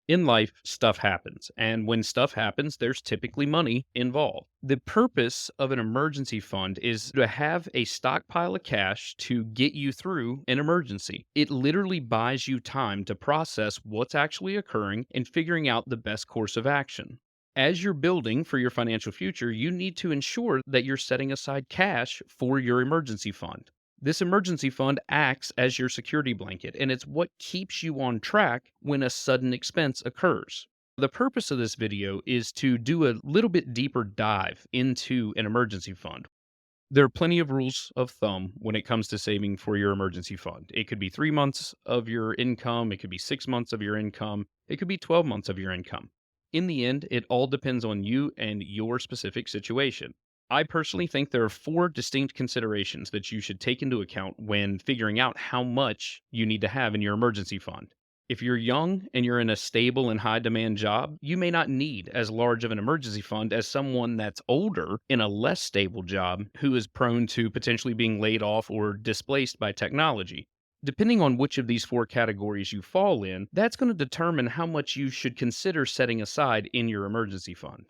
In life, stuff happens, and when stuff happens, there's typically money involved. The purpose of an emergency fund is to have a stockpile of cash to get you through an emergency. It literally buys you time to process what's actually occurring and figuring out the best course of action. As you're building for your financial future, you need to ensure that you're setting aside cash for your emergency fund. This emergency fund acts as your security blanket, and it's what keeps you on track when a sudden expense occurs. The purpose of this video is to do a little bit deeper dive into an emergency fund. There are plenty of rules of thumb when it comes to saving for your emergency fund. It could be 3 months of your income, it could be 6 months of your income, it could be 12 months of your income. In the end, it all depends on you and your specific situation. I personally think there are four distinct considerations that you should take into account when figuring out how much you need to have in your emergency fund. If you're young and you're in a stable and high demand job, you may not need as large of an emergency fund as someone that's older in a less stable job who is prone to potentially being laid off or displaced by technology. Depending on which of these four categories you fall in, that's going to determine how much you should consider setting aside in your emergency fund.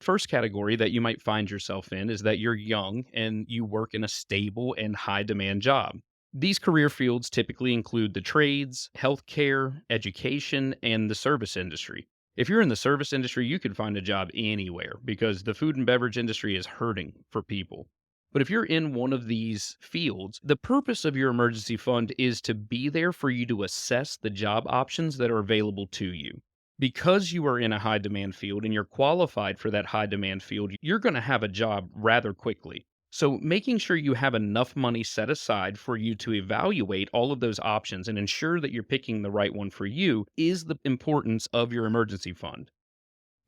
First category that you might find yourself in is that you're young and you work in a stable and high demand job. These career fields typically include the trades, healthcare, education, and the service industry. If you're in the service industry, you could find a job anywhere because the food and beverage industry is hurting for people. But if you're in one of these fields, the purpose of your emergency fund is to be there for you to assess the job options that are available to you. Because you are in a high demand field and you're qualified for that high demand field, you're going to have a job rather quickly. So, making sure you have enough money set aside for you to evaluate all of those options and ensure that you're picking the right one for you is the importance of your emergency fund.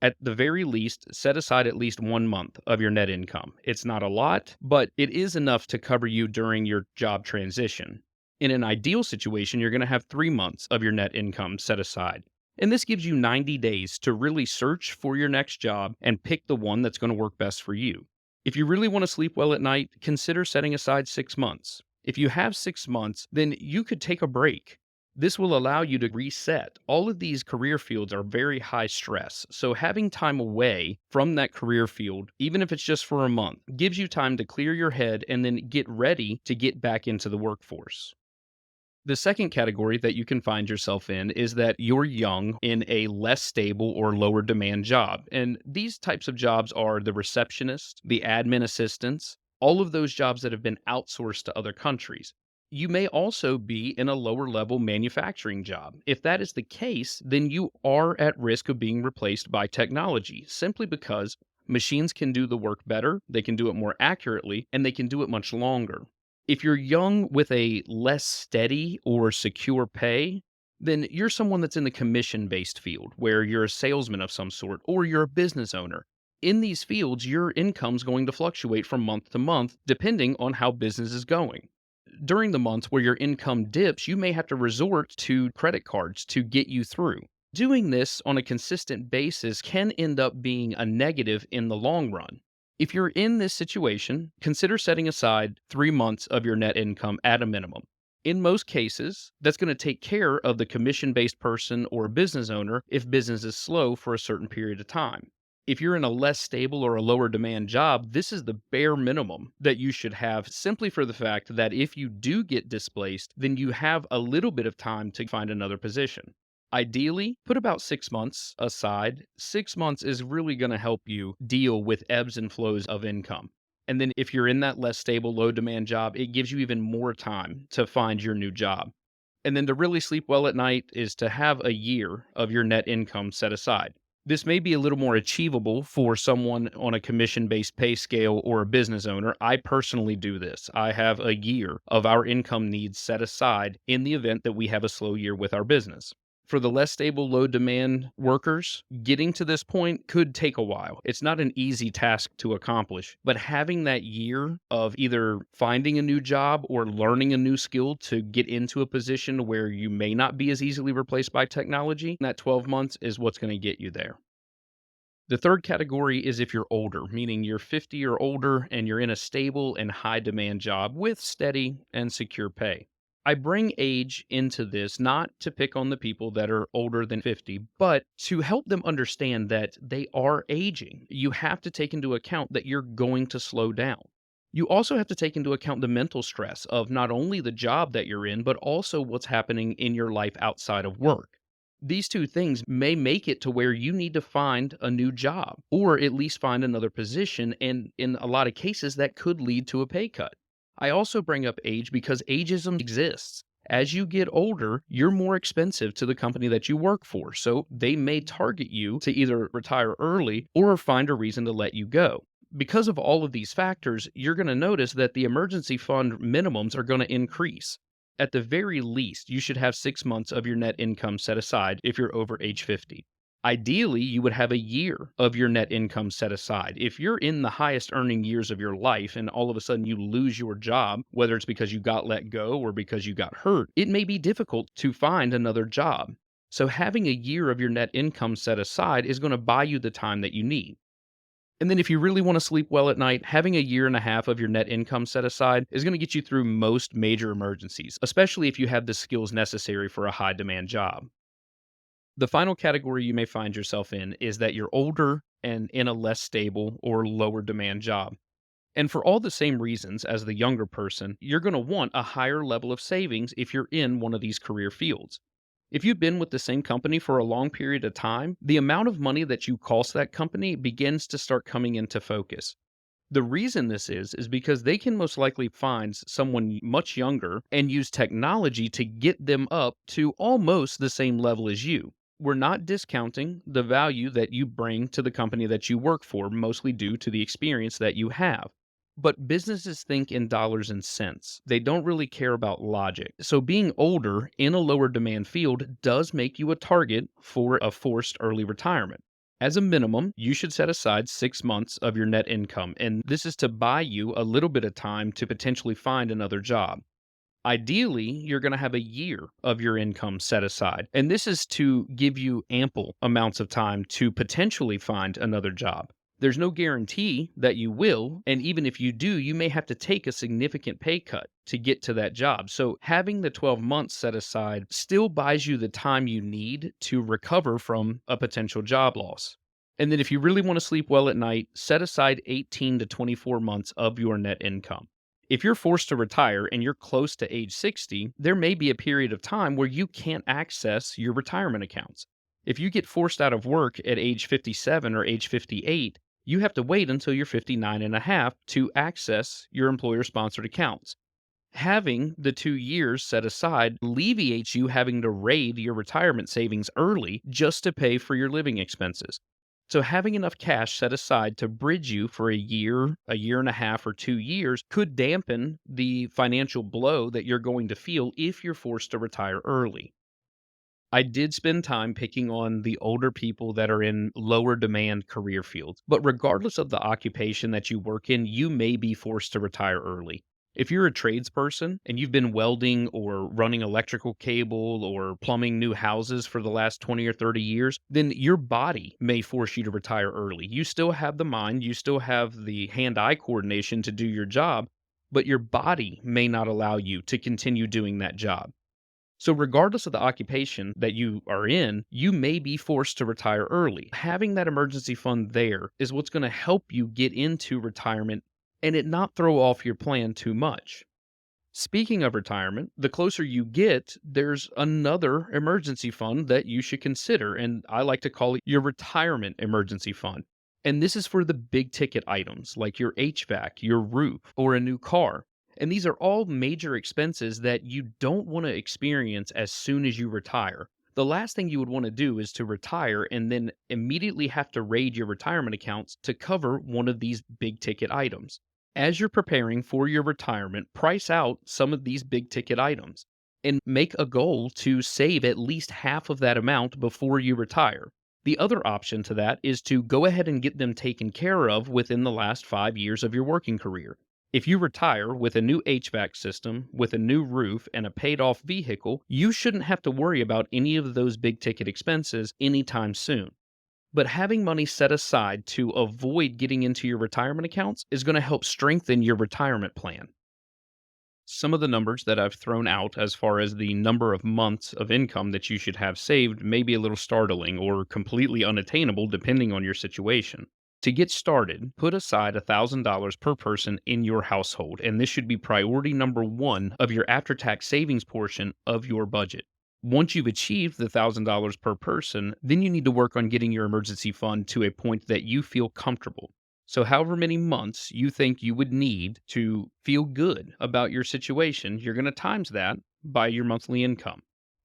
At the very least, set aside at least 1 month of your net income. It's not a lot, but it is enough to cover you during your job transition. In an ideal situation, you're going to have 3 months of your net income set aside. And this gives you 90 days to really search for your next job and pick the one that's going to work best for you. If you really want to sleep well at night, consider setting aside 6 months. If you have 6 months, then you could take a break. This will allow you to reset. All of these career fields are very high stress. So having time away from that career field, even if it's just for a month, gives you time to clear your head and then get ready to get back into the workforce. The second category that you can find yourself in is that you're young in a less stable or lower demand job. And these types of jobs are the receptionist, the admin assistants, all of those jobs that have been outsourced to other countries. You may also be in a lower level manufacturing job. If that is the case, then you are at risk of being replaced by technology simply because machines can do the work better, they can do it more accurately, and they can do it much longer. If you're young with a less steady or secure pay, then you're someone that's in the commission based field where you're a salesman of some sort or you're a business owner. In these fields, your income's going to fluctuate from month to month depending on how business is going. During the months where your income dips, you may have to resort to credit cards to get you through. Doing this on a consistent basis can end up being a negative in the long run. If you're in this situation, consider setting aside 3 months of your net income at a minimum. In most cases, that's going to take care of the commission based person or business owner if business is slow for a certain period of time. If you're in a less stable or a lower demand job, this is the bare minimum that you should have simply for the fact that if you do get displaced, then you have a little bit of time to find another position. Ideally, put about 6 months aside. 6 months is really going to help you deal with ebbs and flows of income. And then if you're in that less stable, low demand job, it gives you even more time to find your new job. And then to really sleep well at night is to have a year of your net income set aside. This may be a little more achievable for someone on a commission based pay scale or a business owner. I personally do this. I have a year of our income needs set aside in the event that we have a slow year with our business. For the less stable, low demand workers, getting to this point could take a while. It's not an easy task to accomplish, but having that year of either finding a new job or learning a new skill to get into a position where you may not be as easily replaced by technology, that 12 months is what's going to get you there. The third category is if you're older, meaning you're 50 or older and you're in a stable and high demand job with steady and secure pay. I bring age into this not to pick on the people that are older than 50, but to help them understand that they are aging. You have to take into account that you're going to slow down. You also have to take into account the mental stress of not only the job that you're in, but also what's happening in your life outside of work. These two things may make it to where you need to find a new job or at least find another position. And in a lot of cases, that could lead to a pay cut. I also bring up age because ageism exists. As you get older, you're more expensive to the company that you work for. So they may target you to either retire early or find a reason to let you go. Because of all of these factors, you're going to notice that the emergency fund minimums are going to increase. At the very least, you should have 6 months of your net income set aside if you're over age 50. Ideally, you would have a year of your net income set aside. If you're in the highest earning years of your life and all of a sudden you lose your job, whether it's because you got let go or because you got hurt, it may be difficult to find another job. So, having a year of your net income set aside is going to buy you the time that you need. And then if you really want to sleep well at night, having a year and a half of your net income set aside is going to get you through most major emergencies, especially if you have the skills necessary for a high demand job. The final category you may find yourself in is that you're older and in a less stable or lower demand job. And for all the same reasons as the younger person, you're going to want a higher level of savings if you're in one of these career fields. If you've been with the same company for a long period of time, the amount of money that you cost that company begins to start coming into focus. The reason this is because they can most likely find someone much younger and use technology to get them up to almost the same level as you. We're not discounting the value that you bring to the company that you work for, mostly due to the experience that you have. But businesses think in dollars and cents. They don't really care about logic. So being older in a lower demand field does make you a target for a forced early retirement. As a minimum, you should set aside 6 months of your net income, and this is to buy you a little bit of time to potentially find another job. Ideally, you're going to have a year of your income set aside, and this is to give you ample amounts of time to potentially find another job. There's no guarantee that you will, and even if you do, you may have to take a significant pay cut to get to that job. So, having the 12 months set aside still buys you the time you need to recover from a potential job loss. And then, if you really want to sleep well at night, set aside 18 to 24 months of your net income. If you're forced to retire and you're close to age 60, there may be a period of time where you can't access your retirement accounts. If you get forced out of work at age 57 or age 58, you have to wait until you're 59 and a half to access your employer sponsored accounts. Having the 2 years set aside alleviates you having to raid your retirement savings early just to pay for your living expenses. So, having enough cash set aside to bridge you for a year and a half, or 2 years could dampen the financial blow that you're going to feel if you're forced to retire early. I did spend time picking on the older people that are in lower demand career fields, but regardless of the occupation that you work in, you may be forced to retire early. If you're a tradesperson and you've been welding or running electrical cable or plumbing new houses for the last 20 or 30 years, then your body may force you to retire early. You still have the mind, you still have the hand eye coordination to do your job, but your body may not allow you to continue doing that job. So, regardless of the occupation that you are in, you may be forced to retire early. Having that emergency fund there is what's going to help you get into retirement and it not throw off your plan too much. Speaking of retirement, the closer you get, there's another emergency fund that you should consider, and I like to call it your retirement emergency fund. And this is for the big ticket items like your HVAC, your roof, or a new car. And these are all major expenses that you don't want to experience as soon as you retire. The last thing you would want to do is to retire and then immediately have to raid your retirement accounts to cover one of these big ticket items. As you're preparing for your retirement, price out some of these big ticket items and make a goal to save at least half of that amount before you retire. The other option to that is to go ahead and get them taken care of within the last 5 years of your working career. If you retire with a new HVAC system, with a new roof, and a paid off vehicle, you shouldn't have to worry about any of those big ticket expenses anytime soon. But having money set aside to avoid getting into your retirement accounts is going to help strengthen your retirement plan. Some of the numbers that I've thrown out as far as the number of months of income that you should have saved may be a little startling or completely unattainable depending on your situation. To get started, put aside $1,000 per person in your household, and this should be priority number one of your after tax savings portion of your budget. Once you've achieved the $1,000 per person, then you need to work on getting your emergency fund to a point that you feel comfortable. So, however many months you think you would need to feel good about your situation, you're going to times that by your monthly income.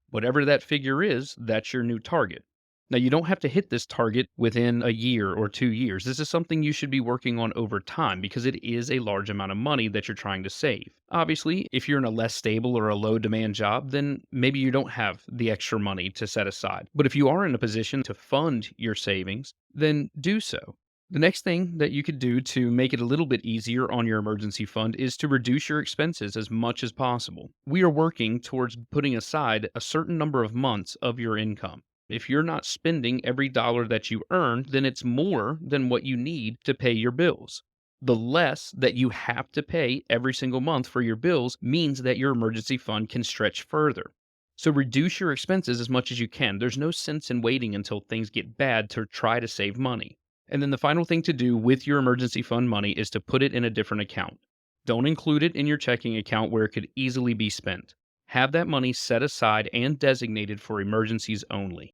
Whatever that figure is, that's your new target. Now, you don't have to hit this target within a year or 2 years. This is something you should be working on over time because it is a large amount of money that you're trying to save. Obviously, if you're in a less stable or a low demand job, then maybe you don't have the extra money to set aside. But if you are in a position to fund your savings, then do so. The next thing that you could do to make it a little bit easier on your emergency fund is to reduce your expenses as much as possible. We are working towards putting aside a certain number of months of your income. If you're not spending every dollar that you earn, then it's more than what you need to pay your bills. The less that you have to pay every single month for your bills means that your emergency fund can stretch further. So reduce your expenses as much as you can. There's no sense in waiting until things get bad to try to save money. And then the final thing to do with your emergency fund money is to put it in a different account. Don't include it in your checking account where it could easily be spent. Have that money set aside and designated for emergencies only.